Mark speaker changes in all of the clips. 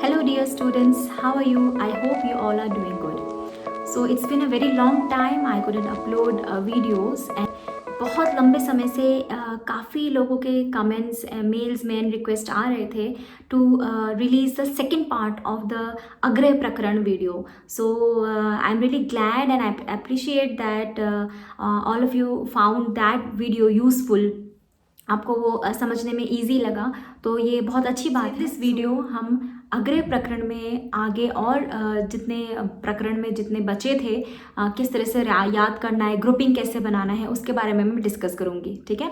Speaker 1: Hello dear students, how are you? I hope you all are doing good. So it's been a very long time I couldn't upload videos and बहुत लंबे समय से काफ़ी लोगों के comments mails में request आ रहे थे to release the second part of the अग्रय प्रकरण video. So I am really glad and I appreciate that all of you found that video useful. आपको वो समझने में इजी लगा, तो ये बहुत अच्छी बात है. दिस वीडियो हम अग्रय प्रकरण में आगे और जितने प्रकरण में जितने बचे थे किस तरह से याद करना है, ग्रुपिंग कैसे बनाना है, उसके बारे में मैं डिस्कस करूँगी. ठीक है,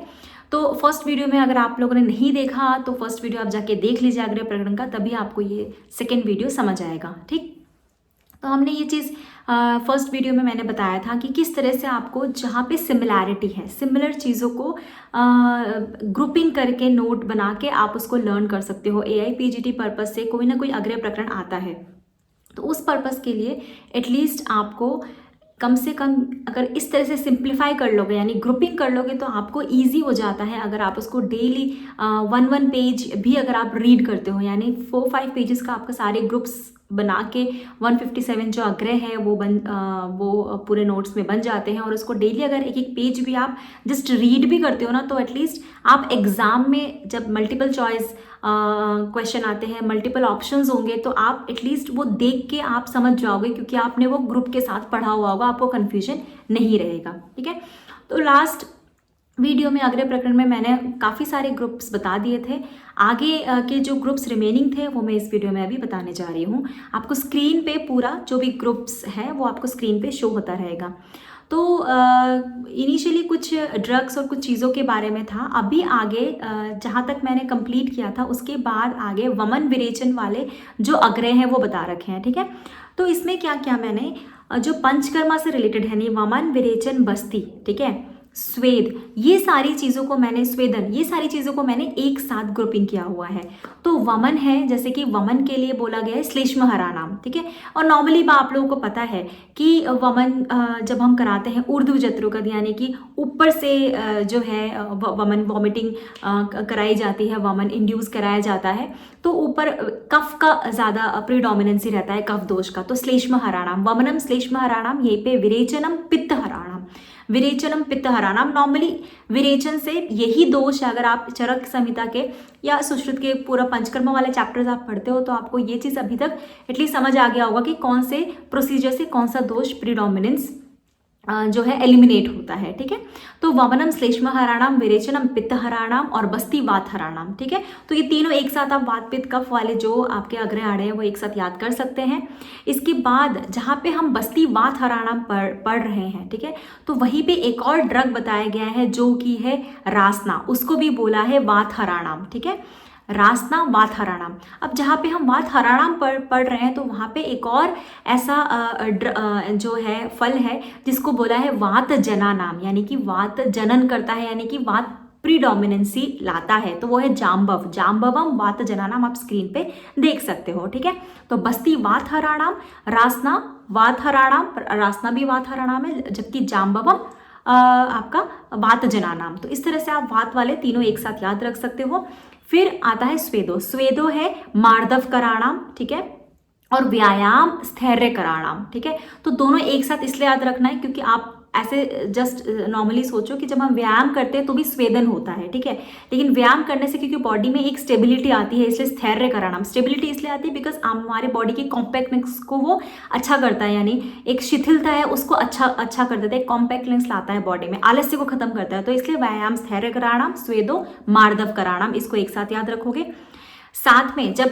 Speaker 1: तो फर्स्ट वीडियो में अगर आप लोगों ने नहीं देखा तो फर्स्ट वीडियो आप जाके देख लीजिए अग्रय प्रकरण का, तभी आपको ये सेकेंड वीडियो समझ आएगा. ठीक, तो हमने ये चीज़ फर्स्ट वीडियो में मैंने बताया था कि किस तरह से आपको जहाँ पे सिमिलैरिटी है, सिमिलर चीज़ों को ग्रुपिंग करके नोट बना के आप उसको लर्न कर सकते हो. AIPGT पर्पज़ से कोई ना कोई अग्रय प्रकरण आता है, तो उस पर्पज़ के लिए एटलीस्ट आपको कम से कम अगर इस तरह से सिंप्लीफाई कर लोगे, यानी ग्रुपिंग कर लोगे, तो आपको इजी हो जाता है. अगर आप उसको डेली 1 पेज भी अगर आप रीड करते हो, यानी 4-5 पेजेस का आपका सारे ग्रुप्स बना के 157 जो अग्रय है वो पूरे नोट्स में बन जाते हैं. और उसको डेली अगर एक एक पेज भी आप जस्ट रीड भी करते हो ना, तो एटलीस्ट आप एग्ज़ाम में जब मल्टीपल चॉइस क्वेश्चन आते हैं, मल्टीपल ऑप्शंस होंगे, तो आप एटलीस्ट वो देख के आप समझ जाओगे, क्योंकि आपने वो ग्रुप के साथ पढ़ा हुआ होगा, आपको कन्फ्यूजन नहीं रहेगा. ठीक है, तो लास्ट वीडियो में अग्रय प्रकरण में मैंने काफ़ी सारे ग्रुप्स बता दिए थे. आगे के जो ग्रुप्स रिमेनिंग थे वो मैं इस वीडियो में अभी बताने जा रही हूँ. आपको स्क्रीन पे पूरा जो भी ग्रुप्स है वो आपको स्क्रीन पे शो होता रहेगा. तो इनिशियली कुछ ड्रग्स और कुछ चीज़ों के बारे में था. अभी आगे जहाँ तक मैंने कंप्लीट किया था उसके बाद आगे वमन विरेचन वाले जो अग्रय हैं वो बता रखे हैं. ठीक है, तो इसमें क्या क्या मैंने जो पंचकर्मा से रिलेटेड है, नहीं, वमन विरेचन बस्ती, ठीक है, स्वेद, ये सारी चीज़ों को मैंने, स्वेदन, ये सारी चीज़ों को मैंने एक साथ ग्रुपिंग किया हुआ है. तो वमन है, जैसे कि वमन के लिए बोला गया है श्लेष्म हरानाम. ठीक है, और नॉर्मली आप लोगों को पता है कि वमन जब हम कराते हैं ऊर्ध्व जत्रोगत, यानी कि ऊपर से जो है वमन वॉमिटिंग कराई जाती है, वमन इंड्यूस कराया जाता है, तो ऊपर कफ का ज़्यादा प्रीडोमिनेंसी रहता है, कफ दोष का. तो श्लेष्म हरानाम, वमनम श्लेष्म हरानाम, यहीं पे विरेचनम पित्त हरानाम, विरेचनम पित्त हरानाम. नॉर्मली विरेचन से यही दोष है. अगर आप चरक संहिता के या सुश्रुत के पूरा पंचकर्म वाले चैप्टर्स आप पढ़ते हो, तो आपको ये चीज़ अभी तक एटलीस्ट समझ आ गया होगा कि कौन से प्रोसीजर से कौन सा दोष प्रीडोमिनेंस जो है एलिमिनेट होता है. ठीक है, तो वमनम श्लेष्म हराणाम, विरेचनम पित्त हराणाम और बस्ती वात हराणाम. ठीक है, तो ये तीनों एक साथ आप वात पित्त कफ वाले जो आपके अग्रय आड़े हैं वो एक साथ याद कर सकते हैं. इसके बाद जहाँ पे हम बस्ती वात हराणाम पढ़ रहे हैं, ठीक है, तो वहीं पे एक और ड्रग बताया गया है जो कि है रासना, उसको भी बोला है वात हराणाम. ठीक है, रासना वात हराणाम. अब जहाँ पे हम वात हराणाम पढ़ रहे हैं, तो वहाँ पे एक और ऐसा जो है फल है जिसको बोला है वात जना नाम, यानी कि वात जनन करता है, यानी कि वात प्रीडोमिनेंसी लाता है, तो वो है जाम्बव, जाम्बवम वात जना नाम. आप स्क्रीन पे देख सकते हो. ठीक है, तो बस्ती वात हराणाम, रासना वात हराणाम, रासना भी वात हराणाम है, जबकि जाम्बवम आपका वात जना नाम. तो इस तरह से आप वात वाले तीनों एक साथ याद रख सकते हो. फिर आता है स्वेदो, स्वेदो है मार्दव कराणाम. ठीक है, और व्यायाम स्थैर्य कराणाम. ठीक है, तो दोनों एक साथ इसलिए याद रखना है क्योंकि आप ऐसे जस्ट नॉर्मली सोचो कि जब हम व्यायाम करते हैं तो भी स्वेदन होता है. ठीक है, लेकिन व्यायाम करने से क्योंकि बॉडी में एक स्टेबिलिटी आती है, इसलिए स्थैर्य कराणाम. स्टेबिलिटी इसलिए आती है बिकॉज हमारे बॉडी के कॉम्पैक्टनेस को वो अच्छा करता है, यानी एक शिथिलता है उसको अच्छा कर देता है, कॉम्पैक्टनेस लाता है बॉडी में, आलस्य को खत्म करता है. तो इसलिए व्यायाम स्थैर्य कराणाम, स्वेदो मार्दव कराणाम, इसको एक साथ याद रखोगे. साथ में जब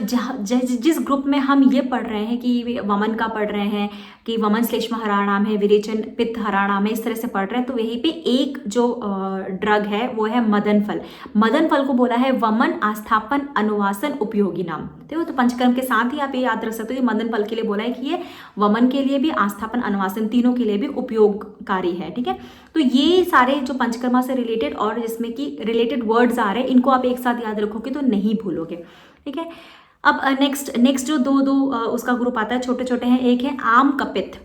Speaker 1: जिस ग्रुप में हम ये पढ़ रहे हैं कि वमन का पढ़ रहे हैं कि वमन श्लेष्म हराणाम है, विरेचन पित्त हराणाम है, इस तरह से पढ़ रहे हैं, तो यहीं पे एक जो ड्रग है वो है मदन फल. मदन फल को बोला है वमन आस्थापन अनुवासन उपयोगी नाम. तो पंचकर्म के साथ ही आप ये याद रख सकते हो कि मदन फल के लिए बोला है कि ये वमन के लिए भी, आस्थापन अनुवासन, तीनों के लिए भी उपयोगकारी है. ठीक है, तो ये सारे जो पंचकर्मा से रिलेटेड और जिसमें कि रिलेटेड वर्ड्स आ रहे हैं, इनको आप एक साथ याद रखोगे तो नहीं भूलोगे. ठीक है, अब नेक्स्ट जो दो उसका ग्रुप आता है, छोटे छोटे हैं. एक है आम कपित.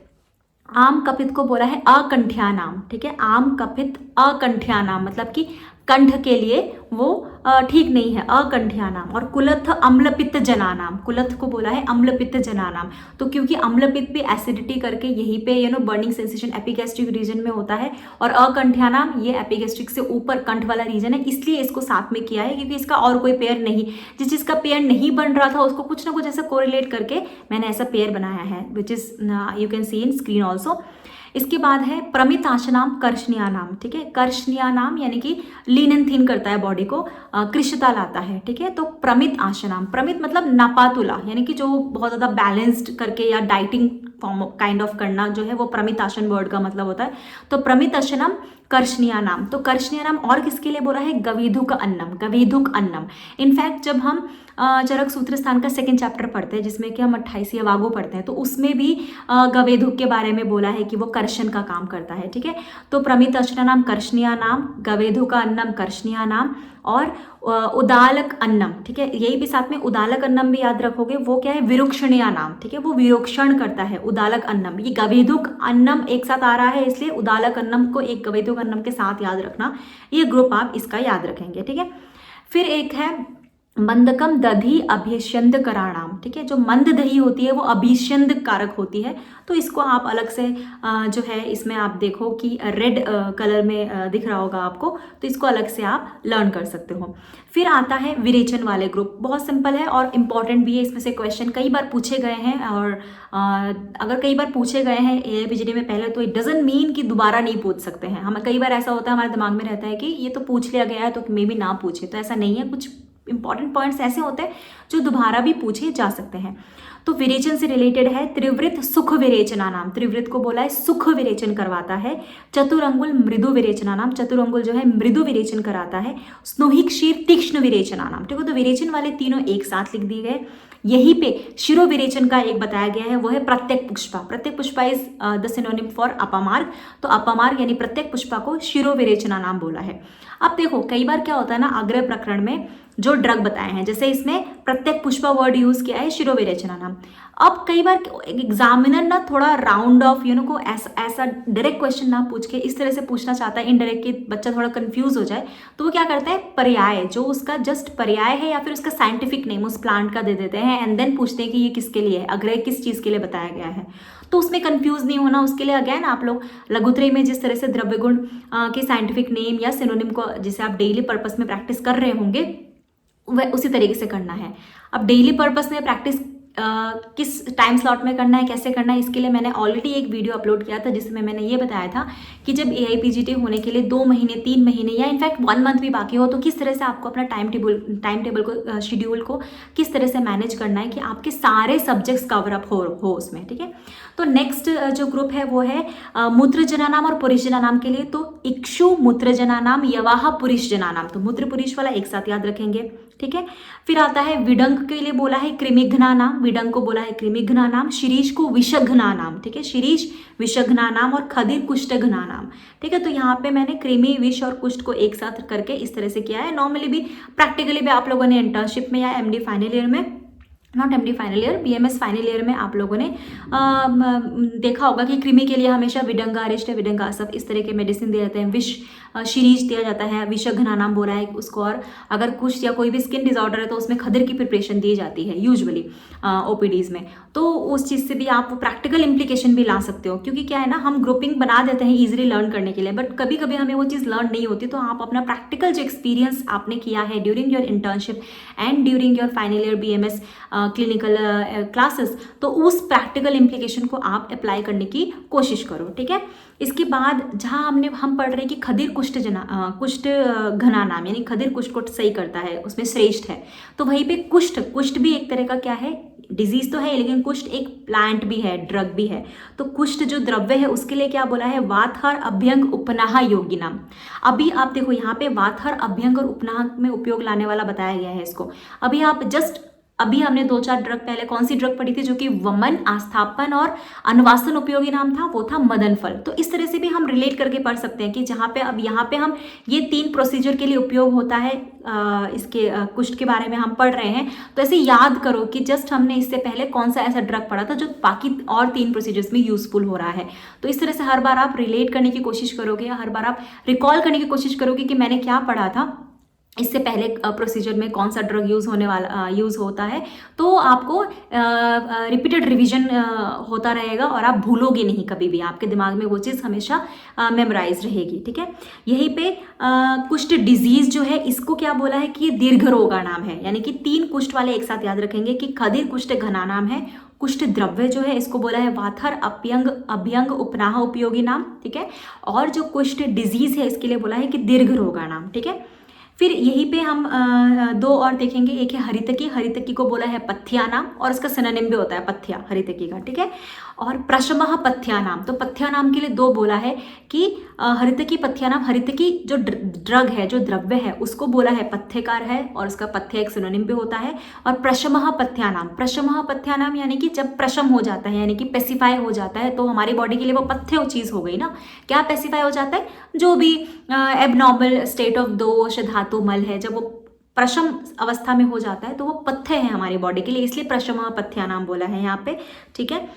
Speaker 1: आम कपित को बोला है अकंठ्या नाम. ठीक है, आम कपित अकंठ्या नाम, मतलब कि कंठ के लिए वो ठीक नहीं है, अकंठ्यानाम। और कुलथ अम्ल पित्त जनानाम, कुलथ को बोला है अम्ल पित्त जनानाम। तो क्योंकि अम्ल पित्त भी एसिडिटी करके यहीं पे बर्निंग सेंसेशन एपिगैस्ट्रिक रीजन में होता है, और अकंठ्यानाम ये एपिगैस्ट्रिक से ऊपर कंठ वाला रीजन है, इसलिए इसको साथ में किया है, क्योंकि इसका और कोई पेयर नहीं, जिस चीज़ का पेयर नहीं बन रहा था उसको कुछ ना कुछ ऐसा कोरिलेट करके मैंने ऐसा पेयर बनाया है, which is you can see in screen also. इसके बाद है प्रमित आशनाम कर्षणीयानाम, ठीक है। कर्षणीयानाम यानी कि लीन एंड थिन करता है बॉडी को, कृशता लाता है, ठीक है। तो प्रमित आशनाम, प्रमित मतलब नापातुला, यानी कि जो बहुत ज़्यादा बैलेंस्ड करके या डाइटिंग फॉर्म काइंड ऑफ करना जो है वो प्रमित आसन वर्ड का मतलब होता है। तो प्रमित आसनम कर्षणीयानाम। तो कर्षणीयानाम और किसके लिए बोला है? गवेधुक अन्नम, गवेधुक अन्नम। इनफैक्ट जब हम चरक सूत्र स्थान का सेकंड चैप्टर पढ़ते हैं, जिसमें कि हम 28 वागो पढ़ते हैं, तो उसमें भी गवेधुक के बारे में बोला है कि वो कर्षण का काम करता है, ठीक है। तो प्रमित अश्नानाम कर्षणीयानाम, गवेधुक अन्नम कर्षणीयानाम, और उदालक अन्नम, ठीक है। यही भी साथ में उदालक अन्नम भी याद रखोगे, वो क्या है? विरुक्षणीयानाम, ठीक है। वो विरोक्षण करता है, उदालक अन्नम। ये गवेधुक अन्नम एक साथ आ रहा है, इसलिए उदालक अन्नम को एक गवेधुक अन्नम के साथ याद रखना। ये ग्रुप आप इसका याद रखेंगे, ठीक है। फिर एक है मंदकम दधी अभिष्यंद कराणाम, ठीक है। जो मंद दही होती है वो अभिष्यंद कारक होती है, तो इसको आप अलग से जो है इसमें आप देखो कि रेड कलर में दिख रहा होगा आपको, तो इसको अलग से आप लर्न कर सकते हो। फिर आता है विरेचन वाले ग्रुप, बहुत सिंपल है और इम्पॉर्टेंट भी है। इसमें से क्वेश्चन कई बार पूछे गए हैं, और अगर कई बार पूछे गए हैं AIPGD में पहले, तो इट डजंट मीन कि दोबारा नहीं पूछ सकते हैं। हमें कई बार ऐसा होता है, हमारे दिमाग में रहता है कि ये तो पूछ लिया गया है तो मे बी ना पूछे, तो ऐसा नहीं है। कुछ इंपॉर्टेंट पॉइंट्स ऐसे होते हैं जो दोबारा भी पूछे जा सकते हैं। तो विरेचन से रिलेटेड है त्रिवृत सुख विरेचना नाम, त्रिवृत को बोला है सुख विरेचन करवाता है। चतुरंगुल मृदु विरेचना नाम, चतुरंगुल जो है मृदु विरेचन कराता है। स्नोही क्षीर तीक्ष्ण विरेचना नाम, ठीक है। तो विरेचन वाले तीनों एक साथ लिख दिए गए। यहीं पे शिरो विरेचन का एक बताया गया है, वो है प्रत्येक पुष्पा। प्रत्येक पुष्पा इज द सिनोनिम फॉर अपमार्ग, तो अपमार्ग यानी प्रत्येक पुष्पा को शिरो विरेचना नाम बोला है। अब देखो कई बार क्या होता है ना, अग्रय प्रकरण में जो ड्रग बताए हैं, जैसे इसमें प्रत्येक पुष्पा वर्ड यूज किया है, शिरो विरेचना नाम। अब कई बार एग्जामिनर ना थोड़ा राउंड ऑफ को ऐसा डायरेक्ट क्वेश्चन ना पूछ के इस तरह से पूछना चाहता है इनडायरेक्ट, कि बच्चा थोड़ा कंफ्यूज हो जाए, तो वो क्या करता है, पर्याय जो उसका जस्ट पर्याय है या फिर उसका साइंटिफिक नेम उस प्लांट का दे देते हैं, एंड देन पूछते हैं कि ये किसके लिए है, अग्रय किस चीज़ के लिए बताया गया है। तो उसमें कंफ्यूज नहीं होना, उसके लिए अगेन आप लोग लघुत्रय में जिस तरह से द्रव्य गुण के साइंटिफिक नेम या सिनोनिम को जिसे आप डेली पर्पस में प्रैक्टिस कर रहे होंगे, वह उसी तरीके से करना है। अब डेली पर्पस में प्रैक्टिस किस टाइम स्लॉट में करना है, कैसे करना है, इसके लिए मैंने ऑलरेडी एक वीडियो अपलोड किया था, जिसमें मैंने ये बताया था कि जब AIPGT होने के लिए 2 महीने 3 महीने या इनफैक्ट 1 मंथ भी बाकी हो, तो किस तरह से आपको अपना टाइम टेबल को शेड्यूल को किस तरह से मैनेज करना है कि आपके सारे सब्जेक्ट्स कवर अप हो उसमें, ठीक है। तो नेक्स्ट जो ग्रुप है वो है मूत्र जनानाम और पुरुष जनानाम के लिए। तो इक्षु मूत्र जनानाम, यवाह पुरुष जनानाम, तो मूत्र पुरुष वाला एक साथ याद रखेंगे, ठीक है। फिर आता है विडंक के लिए बोला है कृमिघ्ना नाम, विडंक को बोला है कृमिघ्ना नाम। शिरीष को विषघ्ना नाम, ठीक है, शिरीष विषघ्ना नाम, और खदिर कुष्ठघ्ना नाम, ठीक है। तो यहाँ पे मैंने कृमि, विष और कुष्ठ को एक साथ करके इस तरह से किया है। नॉर्मली भी प्रैक्टिकली भी आप लोगों ने इंटर्नशिप में या MD फाइनल ईयर में, not MD final year, BMS final year में आप लोगों ने देखा होगा कि कृमि के लिए हमेशा विडंगा, अरिष्ट, विडंगा सब इस तरह के मेडिसिन दिए जाते हैं। विष शिरीष दिया जाता है, विषघ्ना नाम बोला है उसको, और अगर कुछ या कोई भी स्किन डिजॉर्डर है तो उसमें खदिर की प्रिपरेशन दी जाती है यूजुअली OPDs में। तो उस चीज़ से भी आप प्रैक्टिकल इम्प्लीकेशन भी ला सकते हो, क्योंकि क्या है ना, हम ग्रुपिंग बना देते हैं ईजिली लर्न करने के लिए, बट कभी कभी हमें वो चीज़ लर्न नहीं होती। तो आप अपना प्रैक्टिकल जो एक्सपीरियंस आपने किया है during your internship and during your final year BMS clinical classes, तो उस प्रैक्टिकल इम्प्लीकेशन को आप अप्लाई करने की कोशिश करो, ठीक है। इसके बाद जहाँ हम पढ़ रहे हैं कि खदिर कुष्ठ घना नाम, यानी खदिर कुष्ठ को सही करता है, उसमें श्रेष्ठ है। तो वहीं पे कुष्ठ भी एक तरह का क्या है, डिजीज तो है, लेकिन कुष्ठ एक प्लांट भी है, ड्रग भी है। तो कुष्ठ जो द्रव्य है उसके लिए क्या बोला है, वातहर अभ्यंग उपनाह योगिनाम। अभी आप देखो यहाँ पे वातहर अभ्यंग और उपनाह में उपयोग लाने वाला बताया गया है इसको। अभी हमने 2-4 ड्रग पहले कौन सी ड्रग पढ़ी थी, जो कि वमन, आस्थापन और अनुवासन उपयोगी नाम था, वो था मदन फल। तो इस तरह से भी हम रिलेट करके पढ़ सकते हैं कि जहाँ पे अब यहाँ पे हम ये 3 प्रोसीजर के लिए उपयोग होता है, इसके कुष्ठ के बारे में हम पढ़ रहे हैं। तो ऐसे याद करो कि जस्ट हमने इससे पहले कौन सा ऐसा ड्रग पढ़ा था जो बाकी और 3 प्रोसीजर्स में यूजफुल हो रहा है। तो इस तरह से हर बार आप रिलेट करने की कोशिश करोगे, या हर बार आप रिकॉल करने की कोशिश करोगे कि मैंने क्या पढ़ा था, इससे पहले प्रोसीजर में कौन सा ड्रग यूज़ होता है, तो आपको रिपीटेड रिवीजन होता रहेगा और आप भूलोगे नहीं कभी भी, आपके दिमाग में वो चीज़ हमेशा मेमोराइज रहेगी। ठीक है, यहीं पे कुष्ठ डिजीज जो है इसको क्या बोला है कि दीर्घ रोगा नाम है, यानी कि 3 कुष्ठ वाले एक साथ याद रखेंगे कि खदिर कुष्ठ घना नाम है। कुष्ठ द्रव्य जो है इसको बोला है वाथर अप्यंग अभ्यंग उपनाह उपयोगी नाम। ठीक है, और जो कुष्ठ डिजीज है इसके लिए बोला है कि दीर्घ रोगा नाम। ठीक है, फिर यहीं पे हम 2 और देखेंगे, एक है हरितकी, हरितकी को बोला है पथ्या नाम और उसका सिनोनिम भी होता है पथ्या हरितकी का। ठीक है, और प्रशमः पथ्या नाम, तो पथ्या नाम के लिए 2 बोला है कि हरितकी पथ्या नाम, हरितकी जो ड्रग है जो द्रव्य है उसको बोला है पथ्यकार है और उसका पथ्य एक सिनोनिम भी होता है। और प्रशमः पथ्या नाम, प्रशमः पथ्या नाम यानी कि जब प्रशम हो जाता है यानी कि पेसिफाई हो जाता है तो हमारी बॉडी के लिए वो पथ्य चीज़ हो गई ना। क्या पेसिफाई हो जाता है, जो भी एबनॉर्मल स्टेट ऑफ दोष धातु मल है, जब वो प्रशम अवस्था में हो जाता है तो वो पथ्य है हमारी बॉडी के लिए, इसलिए प्रशमः पथ्या नाम बोला है यहाँ पे। ठीक है,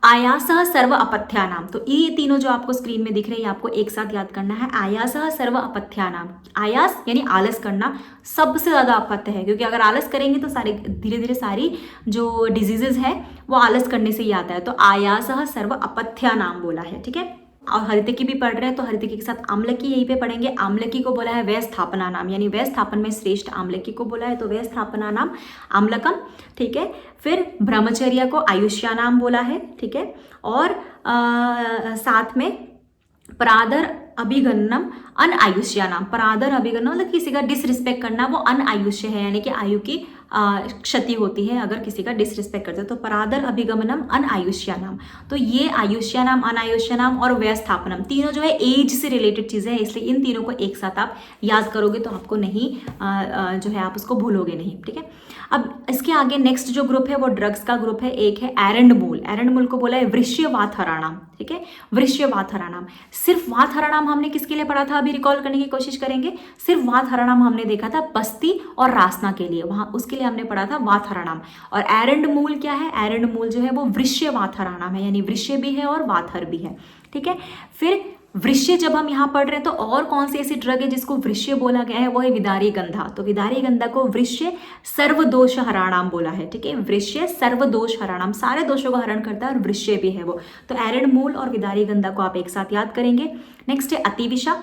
Speaker 1: आयासः सर्व अपथ्या नाम, तो ये तीनों जो आपको स्क्रीन में दिख रहे हैं आपको एक साथ याद करना है। आयासः सर्व अपथ्या नाम, आयास यानी आलस करना सबसे ज़्यादा अपथ्य है, क्योंकि अगर आलस करेंगे तो सारी धीरे धीरे सारी जो डिजीजेज है वो आलस करने से ही आता है। तो आयासः सर्व अपथ्या नाम बोला है। ठीक है, और हरितकी भी पढ़ रहे हैं तो हरितकी के साथ आम्लकी यहीं पे पढ़ेंगे। आम्लकी को बोला है वय स्थापना नाम, यानी वय स्थापन में श्रेष्ठ आम्लकी को बोला है तो वय स्थापना नाम आम्लकम। ठीक है, फिर ब्रह्मचर्य को आयुष्या नाम बोला है। ठीक है, और साथ में परादर अभिगन्नम अनआयुष्या नाम, परादर अभिगन्नम मतलब किसी का डिसरिस्पेक्ट करना, वो अनआयुष्य है यानी कि आयु की क्षति होती है अगर किसी का डिसरिस्पेक्ट करते हैं। तो परादर अभिगमनम अनआयुष्या नाम, तो ये आयुष्या नाम, अनायुष्या नाम और व्यस्थापनम तीनों जो है एज से रिलेटेड चीज़ें हैं, इसलिए इन तीनों को एक साथ आप याद करोगे तो आपको नहीं जो है आप उसको भूलोगे नहीं। ठीक है, अब इसके आगे नेक्स्ट जो ग्रुप है वो ड्रग्स का ग्रुप है। एक है एरेंडमूल, एरेंडमूल को बोला है वृश्यवाथराणाम। ठीक है, वृश्यवाथराणाम, सिर्फ वाथराणाम हमने किसके लिए पढ़ा था, अभी रिकॉल करने की कोशिश करेंगे। सिर्फ वाथराणाम हमने देखा था बस्ती और रासना के लिए, वहां उसके लिए हमने पढ़ा था वाथराणाम। और एरेंडमूल क्या है, एरेंडमूल जो है वो वृश्यवाथराणाम है, यानी वृश्य भी है और वाथर भी है। ठीक है, फिर वृश्य जब हम यहाँ पढ़ रहे हैं तो और कौन सी ऐसी ड्रग है जिसको वृश्य बोला गया है, वो है विदारी गंधा। तो विदारी गंधा को वृश्य सर्वदोष हराणाम बोला है। ठीक है, वृश्य सर्वदोष हराणाम, सारे दोषों को हरण करता है और वृश्य भी है वो। तो एरेंडमूल और विदारी गंधा को आप एक साथ याद करेंगे। नेक्स्ट है अतिविषा,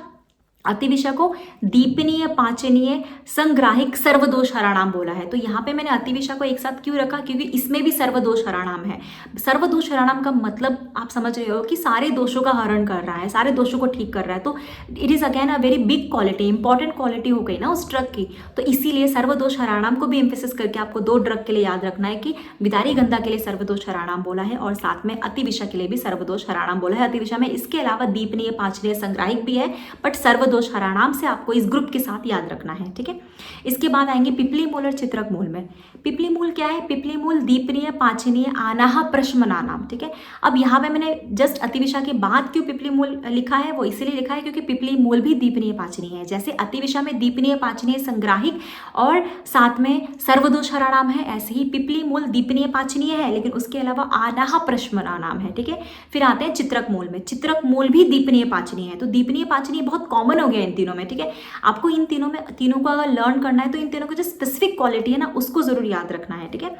Speaker 1: अतिविषा को दीपनीय पाचनीय संग्राहिक सर्वदोष हराणाम बोला है। तो यहाँ पे मैंने अतिविषा को एक साथ क्यों रखा, क्योंकि इसमें भी सर्वदोष हराणाम है। सर्वदोष हराणाम का मतलब आप समझ रहे हो कि सारे दोषों का हरण कर रहा है, सारे दोषों को ठीक कर रहा है। तो it is again a very big quality, important quality हो गई ना उस ड्रग की। तो इसीलिए सर्वदोष हराणाम को भी एम्फेसिस करके आपको 2 ड्रग के लिए याद रखना है कि विदारी गंधा के लिए सर्वदोष हराणाम बोला है और साथ में अतिविषा के लिए भी सर्वदोष हराणाम बोला है। अतिविषा में इसके अलावा दीपनीय पाचनीय संग्राहिक भी है, बट सर्वदोष हराणाम से आपको इस ग्रुप के साथ याद रखना है। ठीक है, इसके बाद आएंगे पिपली मूल और चित्रक मूल में। पिपली मूल क्या है, पिपली मूल दीपनीय पाचनीय आनाह प्रश्मनानाम। ठीक है, अब यहाँ पे मैंने जस्ट अतिविषा के बाद क्यों पिपली मूल लिखा है, वो इसीलिए लिखा है क्योंकि पिपली मूल भी दीपनीय पाचनीय है। जैसे अतिविषा में दीपनीय पाचनीय संग्राहिक और साथ में सर्वदोष हराणाम है, ऐसे ही पिपली मूल दीपनीय पाचनीय है लेकिन उसके अलावा आनाह प्रश्मनानाम है। ठीक है, फिर आते हैं चित्रक मूल में। चित्रक मूल भी दीपनीय पाचनीय है। तो दीपनीय पाचनीय बहुत कॉमन हो गया इन तीनों में। ठीक है, आपको इन तीनों को अगर लर्न करना है तो इन तीनों की जो स्पेसिफिक क्वालिटी है ना उसको जरूर याद रखना है। ठीक है,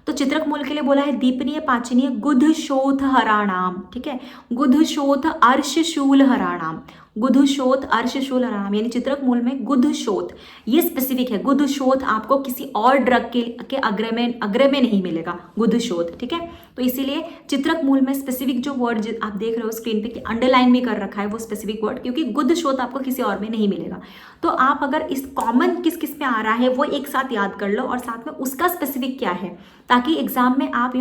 Speaker 1: तो चित्रक मूल के लिए बोला है दीपनीय पाचनीय गुधशोथ हराणाम। ठीक है, गुधशोथ अर्शशूल हराणाम, गुधशोथ अर्शशूल हराणाम, यानी चित्रक मूल में गुधशोथ ये स्पेसिफिक है। गुधशोथ आपको किसी और ड्रग के अग्र में नहीं मिलेगा गुधशोथ। ठीक है, तो इसीलिए चित्रक मूल में स्पेसिफिक जो वर्ड आप देख रहे हो स्क्रीन पे कि अंडरलाइन भी कर रखा है वो स्पेसिफिक वर्ड, क्योंकि गुधशोथ आपको किसी और में नहीं मिलेगा। तो आप अगर इस कॉमन किस किस में आ रहा है वो एक साथ याद कर लो और साथ में उसका स्पेसिफिक क्या है, ताकि एग्जाम में आप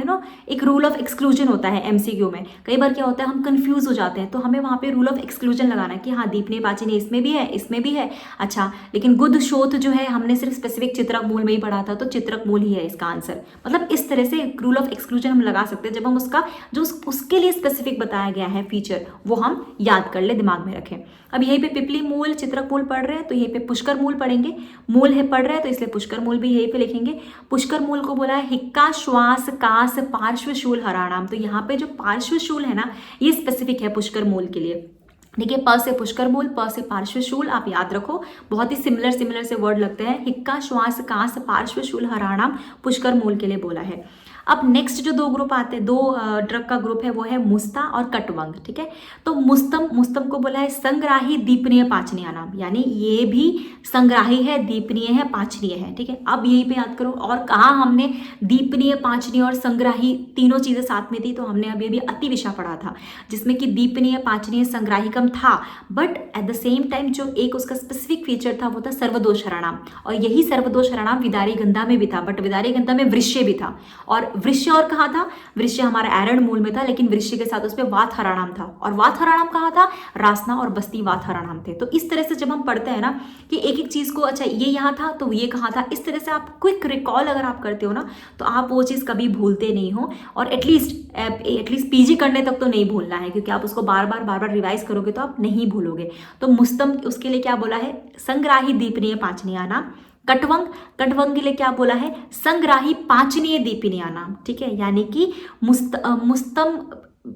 Speaker 1: एक रूल ऑफ एक्सक्लूजन होता है एमसीक्यू में। कई बार क्या होता है हम कंफ्यूज हो जाते हैं, तो हमें वहाँ पे रूल ऑफ एक्सक्लूजन लगाना है कि हाँ दीपनीय पाचनीय इसमें भी है इसमें भी है, अच्छा लेकिन गुधशोथ जो है हमने सिर्फ स्पेसिफिक चित्रक मूल में ही पढ़ा था तो चित्रक मूल ही है इसका आंसर। मतलब इस तरह से रूल ऑफ एक्सक्लूजन हम लगा सकते हैं जब हम उसका जो उसके लिए स्पेसिफिक बताया गया है फीचर वो हम याद कर ले, दिमाग में रखें। अब यहीं पे पिपली मूल चित्रक मूल पढ़ रहे हैं तो यहीं पे पुष्कर मूल पढ़ेंगे, मूल है पढ़ रहे हैं तो इसलिए पुष्कर मूल भी यहीं पे लिखेंगे। पुष्कर मूल को बोला है हिक्का श्वास कास पार्श्वशूल हराणाम। तो यहाँ पे जो पार्श्वशूल है ना ये स्पेसिफिक है पुष्कर मूल के लिए। देखिए, प से पुष्कर मूल, प से पार्श्वशूल, आप याद रखो, बहुत ही सिमिलर से वर्ड लगते हैं। हिक्का श्वास कास पार्श्वशूल हराणाम पुष्कर मूल के लिए बोला है। अब नेक्स्ट जो दो ग्रुप आते हैं, दो ड्रग का ग्रुप है, वो है मुस्ता और कटवंग। ठीक है, तो मुस्तम को बोला है संग्राही दीपनीय पाचनीय नाम, यानी ये भी संग्राही है, दीपनीय है, पाचनीय है। ठीक है, अब यहीं पे याद करो, और कहाँ हमने दीपनीय, पाचनीय और संग्राही तीनों चीजें साथ में थी, तो हमने अभी अभी अति विषा पढ़ा था, जिसमें कि दीपनीय, पाचनीय, संग्राहिकम था, but at the same time जो एक उसका स्पेसिफिक फीचर था वो था सर्वदोष हराणाम, और यही सर्वदोष हराणाम विदारी गंधा में भी था, बट विदारी गंधा में वृश्य भी था। और वृश्य और कहाँ था? वृश्य हमारा एरण मूल में था, लेकिन वृश्य के साथ उसमें वात हराणाम था, और वात हराणाम कहाँ था? रासना और बस्ती वात हराणाम थे। तो इस तरह से जब हम पढ़ते हैं ना कि एक एक चीज को, अच्छा ये यहाँ था तो ये कहाँ था, इस तरह से आप क्विक रिकॉल अगर आप करते हो ना, तो आप वो चीज कभी भूलते नहीं हो, और एटलीस्ट पीजी करने तक तो नहीं भूलना है, क्योंकि आप उसको बार बार रिवाइज करोगे तो आप नहीं भूलोगे। तो मुस्तम उसके लिए क्या बोला है? संग्राही दीपनीय पाचनीय नाम। कटवंग के लिए क्या बोला है? संग्राही पाचनीय दीपनीय नाम। ठीक है, यानी कि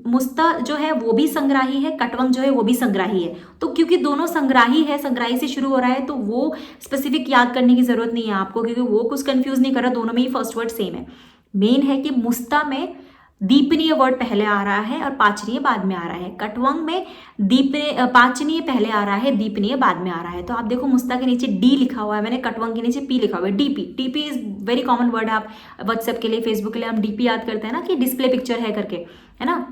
Speaker 1: मुस्ता जो है वो भी संग्राही है, कटवंग जो है वो भी संग्राही है। तो क्योंकि दोनों संग्राही है, संग्राही से शुरू हो रहा है, तो वो स्पेसिफिक याद करने की जरूरत नहीं है आपको, क्योंकि वो कुछ कंफ्यूज नहीं कर रहा, दोनों में ही फर्स्ट वर्ड सेम है। मेन है कि मुस्ता में दीपनीय वर्ड पहले आ रहा है और पाचनीय बाद में आ रहा है। कटवंग में पाचनीय पहले आ रहा है, दीपनीय बाद में आ रहा है। तो आप देखो, मुस्ता के नीचे डी लिखा हुआ है, मैंने कटवंग के नीचे पी लिखा हुआ है, DP is very common word है। आप व्हाट्सएप के लिए, फेसबुक के लिए हम डीपी याद करते हैं ना, कि डिस्प्ले पिक्चर है करके, है ना।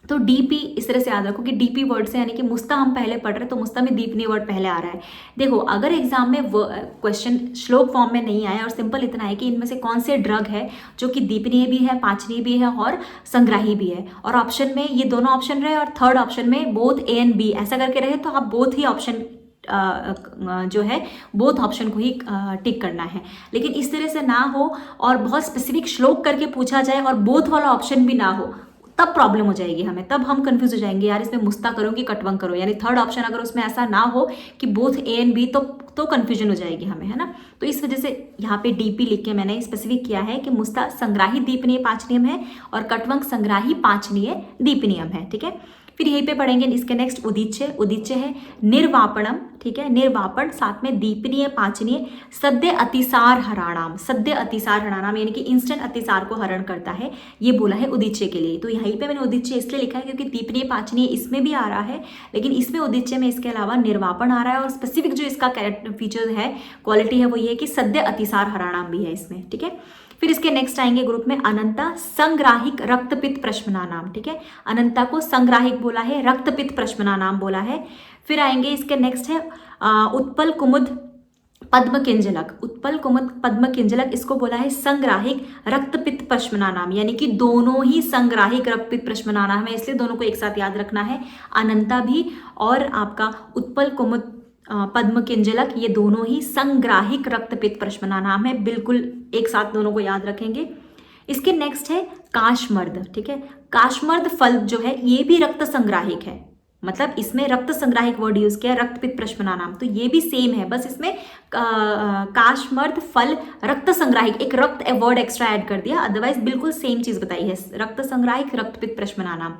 Speaker 1: तो डीपी इस तरह से याद रखो कि डीपी वर्ड से, यानी कि मुस्ता हम पहले पढ़ रहे हैं, तो मुस्ता में दीपनीय वर्ड पहले आ रहा है। देखो, अगर एग्जाम में क्वेश्चन श्लोक फॉर्म में नहीं आया और सिंपल इतना है कि इनमें से कौन से ड्रग है जो कि दीपनीय भी है, पाचनीय भी है और संग्राही भी है, और ऑप्शन में ये दोनों ऑप्शन रहे और थर्ड ऑप्शन में बोथ ए एंड बी ऐसा करके रहे, तो आप बोथ ही ऑप्शन जो है बोथ ऑप्शन को ही टिक करना है। लेकिन इस तरह से ना हो और बहुत स्पेसिफिक श्लोक करके पूछा जाए और बोथ वाला ऑप्शन भी ना हो, तब प्रॉब्लम हो जाएगी हमें, तब हम कंफ्यूज हो जाएंगे, यार इसमें मुस्ता करो कि कटवंग करो, यानी थर्ड ऑप्शन अगर उसमें ऐसा ना हो कि बोथ ए एंड बी, तो कंफ्यूजन हो जाएगी हमें, है ना। तो इस वजह से यहाँ पे डीपी लिख के मैंने स्पेसिफिक किया है कि मुस्ता संग्राही दीपनीय पाचनियम है और कटवंग संग्राही पाचनीय दीपनियम है। ठीक है, फिर यहीं पे पढ़ेंगे इसके नेक्स्ट उदीच्य है निर्वापणम। ठीक है, निर्वापण साथ में दीपनीय पाचनीय सद्य अतिसार हराणाम, सद्य अतिसार हराणाम यानी कि इंस्टेंट अतिसार को हरण करता है, ये बोला है उदीच्य के लिए। तो यहीं पे मैंने उदीच्य इसलिए लिखा है क्योंकि दीपनीय पाचनीय इसमें भी आ रहा है, लेकिन इसमें उदीच्य में इसके अलावा निर्वापण आ रहा है, और स्पेसिफिक जो इसका कैरेक्टर फीचर है, क्वालिटी है, वो ये है कि सद्य अतिसार हराणाम भी है इसमें। ठीक है, फिर इसके नेक्स्ट आएंगे ग्रुप में अनंता संग्राहिक रक्तपित्त प्रश्मना नाम। ठीक है, अनंता को संग्राहिक बोला है, रक्तपित्त प्रश्मना नाम बोला है। फिर आएंगे इसके नेक्स्ट है उत्पल कुमुद पद्म किंजलक। उत्पल कुमुद पद्म किंजलक, इसको बोला है संग्राहिक रक्तपित्त प्रश्मना नाम, यानी कि दोनों ही संग्राहिक रक्तपित्त प्रश्मना नाम है, इसलिए दोनों को एक साथ याद रखना है। अनंता भी और आपका उत्पल कुमुद पद्म किंजलक, ये दोनों ही संग्राहिक रक्तपित्त प्रश्मना नाम है, बिल्कुल एक साथ दोनों को याद रखेंगे। इसके नेक्स्ट है काशमर्द। ठीक है, काशमर्द फल जो है ये भी रक्त संग्राहिक है, मतलब इसमें रक्त संग्राहिक वर्ड यूज किया, रक्तपित्त प्रश्मना नाम, तो ये भी सेम है, बस इसमें काशमर्द फल रक्त संग्राहिक, एक रक्त वर्ड एक्स्ट्रा ऐड कर दिया, अदरवाइज बिल्कुल सेम चीज बताई है, रक्त संग्राहिक रक्तपित्त प्रश्मना नाम।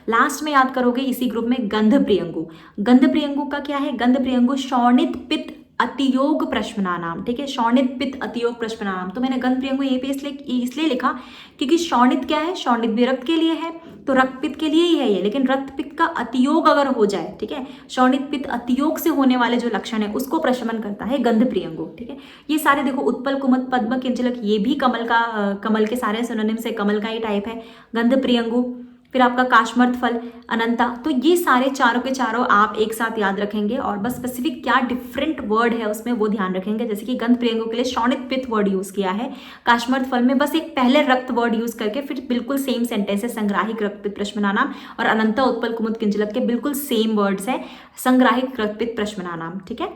Speaker 1: लास्ट में याद करोगे इसी ग्रुप में गंध प्रियंगु। गंध प्रियंगु का क्या है? गंध प्रियंगु शौणित पित्त अतियोग प्रश्मना नाम। ठीक है, शौणित पित्त अतियोग प्रश्मना नाम, तो मैंने गंध प्रियंगु यहीं पे इसलिए लिखा क्योंकि शौणित क्या है? शौणित भी रक्त के लिए है, तो रक्त पित्त के लिए ही है ये, लेकिन रक्त पित्त का अतियोग अगर हो जाए, ठीक है, शौणित पित्त अतियोग से होने वाले जो लक्षण है उसको प्रशमन करता है गंध प्रियंगु। ठीक है, ये सारे देखो उत्पल कुमुद पद्म किंजलक, ये भी कमल के सारे सिनोनिम से कमल का ही टाइप है। गंध प्रियंगु, फिर आपका काशमर्द फल, अनंता, तो ये सारे चारों के चारों आप एक साथ याद रखेंगे, और बस स्पेसिफिक क्या डिफरेंट वर्ड है उसमें वो ध्यान रखेंगे। जैसे कि गंध प्रियंगु के लिए शौणित पित्त वर्ड यूज किया है, काशमर्द फल में बस एक पहले रक्त वर्ड यूज करके फिर बिल्कुल सेम सेंटेंस है, संग्राहिक रक्तपित्त प्रश्मना नाम, और अनंता उत्पल कुमुद किंजलक के बिल्कुल सेम वर्ड्स है, संग्राहिक रक्तपित्त प्रश्मना नाम। ठीक है,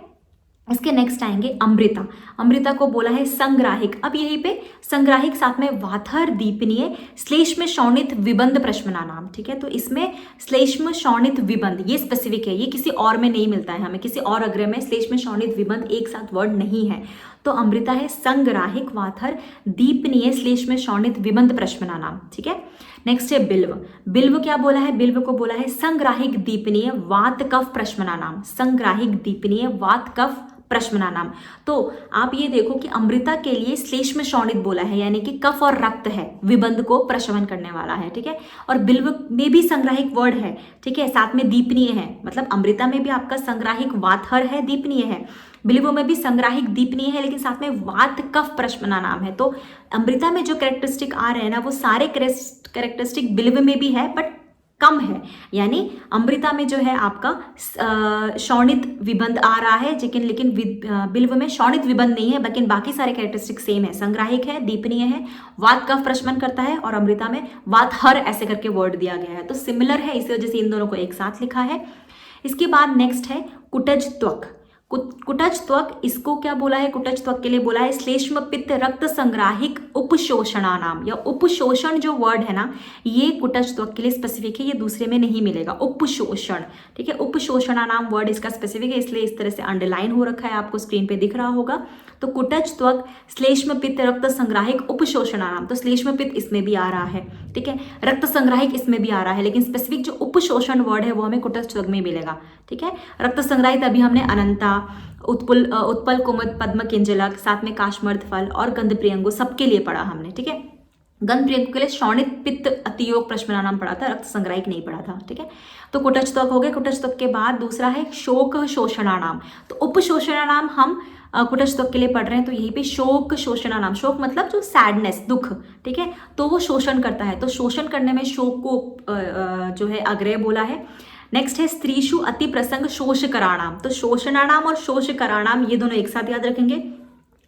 Speaker 1: इसके नेक्स्ट आएंगे अमृता। अमृता को बोला है संग्राहिक, अब यहीं पे संग्राहिक साथ में वाथर दीपनीय श्लेष्म शौणित विबंध प्रश्मना नाम। ठीक है, तो इसमें श्लेष्म शौणित विबंध ये स्पेसिफिक है, ये किसी और में नहीं मिलता है हमें, किसी और अग्रह में श्लेष्म शौणित विबंध एक साथ वर्ड नहीं है, तो अमृता है संग्राहिक वाथर दीपनीय श्लेष में शोणित विबंध प्रश्मना नाम। ठीक है, नेक्स्ट है बिल्व। बिल्व क्या बोला है? बिल्व को बोला है संग्राहिक दीपनीय वात कफ प्रश्मना नाम। संग्राहिक दीपनीय वात कफ प्रश्मना नाम। तो आप ये देखो कि अमृता के लिए श्लेष्म शोणित बोला है, यानी कि कफ और रक्त है, विबंध को प्रशमन करने वाला है। ठीक है, और बिल्व में भी संग्राहिक वर्ड है। ठीक है, साथ में दीपनीय है, मतलब अमृता में भी आपका संग्राहिक वाथर है, दीपनीय है। बिल्व में भी संग्राहिक दीपनीय है, लेकिन साथ में वात कफ प्रश्मना नाम है। तो अमृता में जो कैरेक्टरिस्टिक आ रहे हैं ना, वो सारे कैरेक्टरिस्टिक बिल्व में भी है, बट कम है। यानी अमृता में जो है आपका शोणित विबंध आ रहा है, लेकिन बिल्व में शोणित विबंध नहीं है, लेकिन बाकी सारे कैरेक्टरिस्टिक सेम है। संग्राहिक है, दीपनीय है, वात कफ प्रशमन करता है, और अमृता में वात हर ऐसे करके वर्ड दिया गया है। तो सिमिलर है, इसी वजह से इन दोनों को एक साथ लिखा है। इसके बाद नेक्स्ट है कुटज त्वक। कुटज त्वक, इसको क्या बोला है? कुटज त्वक के लिए बोला है श्लेष्म पित्त रक्त संग्राहिक उपशोषणा नाम, या उपशोषण जो वर्ड है ना, ये कुटज त्वक के लिए स्पेसिफिक है, ये दूसरे में नहीं मिलेगा। उपशोषण, ठीक है, उपशोषणा नाम वर्ड इसका स्पेसिफिक है, इसलिए इस तरह से अंडरलाइन हो रखा है, आपको स्क्रीन पे दिख रहा होगा। तो कुटज त्वक श्लेष्म पित्त रक्त संग्राहिक उपशोषणा नाम, तो श्लेष्म पित्त इसमें भी आ रहा है। ठीक है, रक्त संग्राहिक इसमें भी आ रहा है, लेकिन स्पेसिफिक जो उपशोषण वर्ड है वो हमें कुटज त्वक में मिलेगा। ठीक है, रक्त संग्राहित अभी हमने अनंता, उत्पल कुमुद पद्म किंजलक, साथ में काशमर्द फल और गंध प्रियंगो सबके लिए पढ़ा हमने। ठीक है, गंध प्रियंगो के लिए शोणित पित्त अतियोग प्रश्मना नाम पढ़ा था, रक्त संग्राहिक नहीं पढ़ा था। ठीक है, तो कुटज त्वक हो गए। कुटज त्वक के बाद दूसरा है शोक शोषणा नाम। तो उपशोषणा नाम हम कुटज त्वक के लिए पढ़ रहे हैं, तो यहीं पे शोक शोषणा नाम, शोक मतलब जो सैडनेस, दुख, ठीक है, तो वो शोषण करता है, तो शोषण करने में शोक को जो है अग्रय बोला है। नेक्स्ट है स्त्रीषु अति प्रसंग शोषकराणाम। तो शोषणानाम और शोषकराणाम ये दोनों एक साथ याद रखेंगे,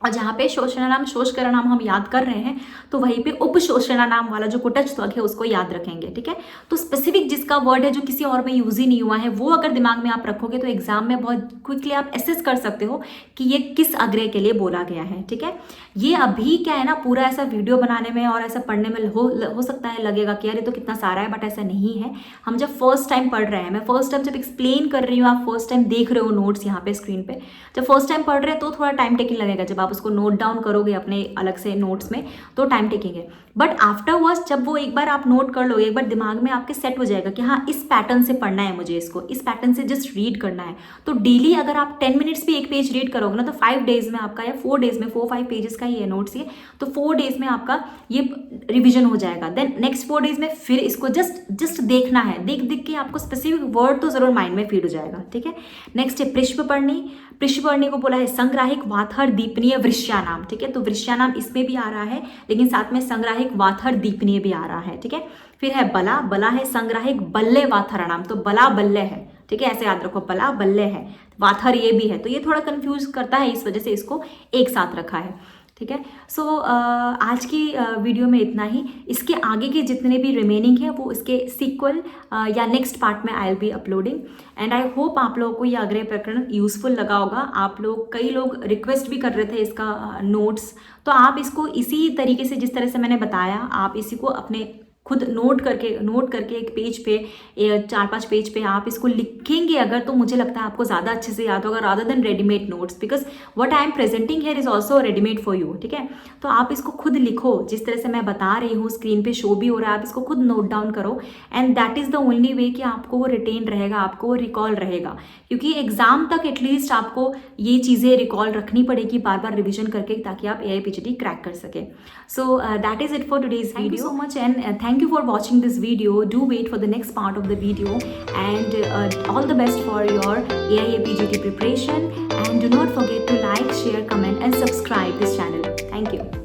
Speaker 1: और जहाँ पे शोषणानाम शोषकराणाम हम याद कर रहे हैं, तो वहीं पे उपशोषणानाम वाला जो कुटज त्वक है उसको याद रखेंगे। ठीक है, तो स्पेसिफिक जिसका वर्ड है जो किसी और में यूज ही नहीं हुआ है, वो अगर दिमाग में आप रखोगे तो एग्जाम में बहुत क्विकली आप एसेस कर सकते हो कि ये किस अग्रय के लिए बोला गया है। ठीक है, ये अभी क्या है ना, पूरा ऐसा वीडियो बनाने में और ऐसा पढ़ने में हो सकता है लगेगा कि यार ये तो कितना सारा है, बट ऐसा नहीं है। हम जब फर्स्ट टाइम पढ़ रहे हैं, मैं फर्स्ट टाइम जब एक्सप्लेन कर रही हूँ, आप फर्स्ट टाइम देख रहे हो नोट्स यहाँ पे स्क्रीन पे, जब फर्स्ट टाइम पढ़ रहे हैं तो थोड़ा टाइम टेकिंग लगेगा, जब आप उसको नोट डाउन करोगे अपने अलग से नोट्स में तो टाइम टेकिंग है। बट आफ्टरवर्ड्स जब वो एक बार आप नोट कर लोगे, एक बार दिमाग में आपके सेट हो जाएगा कि हाँ इस पैटर्न से पढ़ना है मुझे, इसको इस पैटर्न से जस्ट रीड करना है, तो डेली अगर आप 10 मिनट्स भी एक पेज रीड करोगे ना, तो 5 डेज में आपका, या 4 डेज में, 4-5 पेजेस का ही है नोट्स ये, तो 4 डेज में आपका ये रिविजन हो जाएगा। देन नेक्स्ट 4 डेज में फिर इसको जस्ट देखना है, देख के आपको स्पेसिफिक वर्ड तो जरूर माइंड में फीड हो जाएगा। ठीक है, नेक्स्ट है पृष्ठपर्णी। पृष्ठपर्णी को बोला है संग्राहिक वाथर दीपनीय वृष्यानाम। ठीक है, तो वृष्यानाम इसमें भी आ रहा है, लेकिन साथ में संग्राहिक वाथर दीपनीय भी आ रहा है। ठीक है, फिर है बला। बला है संग्राहिक बल्ले वाथराणाम, तो बला बल्ले है। ठीक है, ऐसे याद रखो, बला बल्ले है, वाथर ये भी है, तो ये थोड़ा कंफ्यूज करता है, इस वजह से इसको एक साथ रखा है। ठीक है, सो आज की वीडियो में इतना ही। इसके आगे के जितने भी रिमेनिंग है वो इसके सीक्वल या नेक्स्ट पार्ट में I will be uploading, and I hope आप लोगों को ये अग्रय प्रकरण यूजफुल लगा होगा। आप लोग, कई लोग रिक्वेस्ट भी कर रहे थे इसका नोट्स, तो आप इसको इसी तरीके से, जिस तरह से मैंने बताया, आप इसी को अपने खुद नोट करके एक पेज पे, 4-5 पेज पे आप इसको लिखेंगे अगर, तो मुझे लगता है आपको ज़्यादा अच्छे से याद होगा, rather than readymade notes, because what I am presenting here is also readymade for you. ठीक है, तो आप इसको खुद लिखो, जिस तरह से मैं बता रही हूँ, स्क्रीन पे शो भी हो रहा है, आप इसको खुद नोट डाउन करो, and that is the only way कि आपको वो रिटेन रहेगा, आपको वो रिकॉल रहेगा, क्योंकि एग्जाम तक एटलीस्ट आपको ये चीज़ें रिकॉल रखनी पड़ेगी बार बार रिविजन करके, ताकि आप AIPGT क्रैक कर सके। So that is it for today's video. Thank you so much, and thank you for watching this video. Do wait for the next part of the video, and all the best for your AIPGT preparation, and do not forget to like, share, comment and subscribe this channel. Thank you.